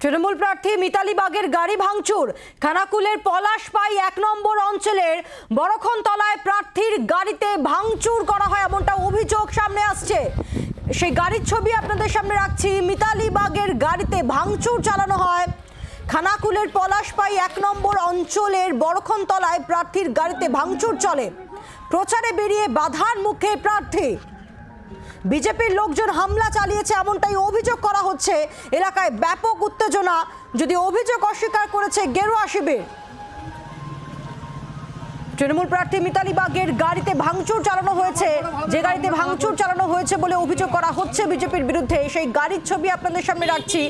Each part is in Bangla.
তৃণমূল প্রার্থী মিতালি বাগের গাড়ি ভাঙচুর। খানাকুলের পলাশপাই ১ নম্বর অঞ্চলের বড়খনতলায় প্রার্থীর গাড়িতে ভাঙচুর করা হয় এমনটা অভিযোগ সামনে আসছে। সেই গাড়ির ছবি আপনাদের সামনে রাখছি। মিতালি বাগের গাড়িতে ভাঙচুর চালানো হয়। খানাকুলের পলাশপাই ১ নম্বর অঞ্চলের বড়খনতলায় প্রার্থীর গাড়িতে ভাঙচুর চলে। প্রচারে বেরিয়ে বাধার মুখে প্রার্থী। বিজেপির লোকজন হামলা চালিয়েছে এমনটাই অভিযোগ করা হচ্ছে। এলাকায় ব্যাপক উত্তেজনা, যদি অভিযোগ অস্বীকার করেছে গেরুয়া শিবির। তৃণমূল প্রার্থী মিতালি বাগের গাড়িতে ভাঙচুর চালানো হয়েছে, যে গাড়িতে ভাঙচুর চালানো হয়েছে বলে অভিযোগ করা হচ্ছে বিজেপির বিরুদ্ধে। সেই গাড়ির ছবি আপনাদের সামনে রাখছি।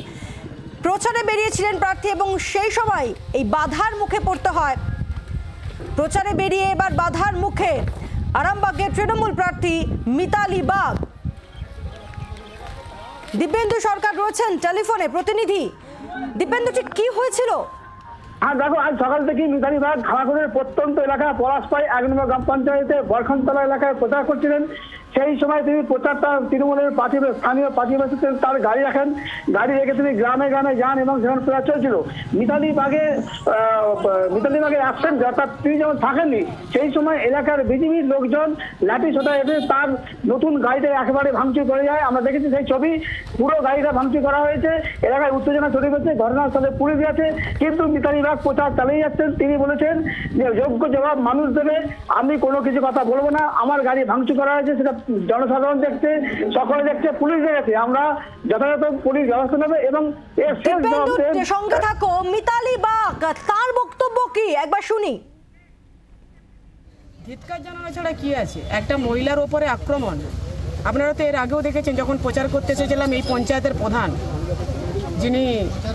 প্রচারে বেরিয়েছিলেন প্রার্থী এবং সেই সময় এই বাধার মুখে পড়তে হয়। প্রচারে বেরিয়ে এবার বাধার মুখে আরামবাগের তৃণমূল প্রার্থী মিতালি বাগ। দিব্যেন্দু সরকার রয়েছেন টেলিফোনে, প্রতিনিধি। দিব্যেন্দু, ঠিক কি হয়েছিল? দেখো, আজ সকাল থেকে মিতালি বাগ খানাকুলের প্রত্যন্ত এলাকা পলাশপাই ১ নম্বর গ্রাম পঞ্চায়েতে বড়খনতলা এলাকায় প্রচার করছিলেন। সেই সময় তিনি প্রচারটা তৃণমূলের স্থানীয় পার্টি বাসীদের তার গাড়ি রাখেন। গাড়ি রেখে তিনি গ্রামে গ্রামে যান এবং সেখানে প্রচার চলছিল। মিতালি বাগের অ্যাবসেন্ট, অর্থাৎ তিনি যেমন থাকেননি, সেই সময় এলাকার বিজেপির লোকজন লাঠি সোঁটা এসে তার নতুন গাড়িটা একেবারে ভাঙচুর করে যায়। আমরা দেখেছি সেই ছবি, পুরো গাড়িটা ভাঙচুর করা হয়েছে। এলাকায় উত্তেজনা ছড়িয়ে পড়ছে, ঘটনাস্থলে পুলিশ আছে, কিন্তু মিতালি বাগ প্রচার চালিয়ে যাচ্ছেন। তিনি বলেছেন যে যোগ্য জবাব মানুষ দেবে, আমি কোনো কিছু কথা বলবো না। আমার গাড়ি ভাঙচুর করা হয়েছে, সেটা জনসাধারণ দেখছে, সকলে দেখছে, পুলিশ দেখেছে, আমরা যথাযথ পুলিশ ব্যবস্থা নেবে। এবং এর শেষ সঙ্গে থাকো মিতালি বাগ, তার বক্তব্য কি একবার শুনি। ধিক্কার জানানো ছাড়া কি আছে? একটা মহিলার ওপরে আক্রমণ। আপনারা তো এর আগেও দেখেছেন, যখন প্রচার করতে এসেছিলাম এই পঞ্চায়েতের প্রধান, যিনি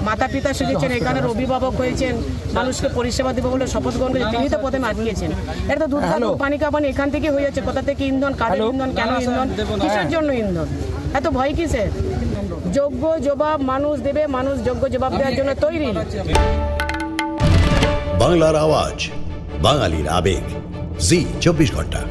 মাতা পিতা সেজেছেন, এখানের অভিভাবক হয়েছেন, মানুষকে পরিষেবা দেবে বলে শপথ গ্রহণ করেছেন, তিনি তো প্রথমে আটকেছেন। এটা তো দুধ পানি কাপানি এখান থেকে হয়ে যাচ্ছে। কোথা থেকে ইন্ধন, কাদের ইন্ধন, কেন ইন্ধন, কিসের জন্য ইন্ধন, এত ভয় কিসের? যোগ্য জবাব মানুষ দেবে, মানুষ যোগ্য জবাব দেওয়ার জন্য তৈরি। বাংলার আওয়াজ, বাঙালির আবেগ, জি 24 ঘন্টা।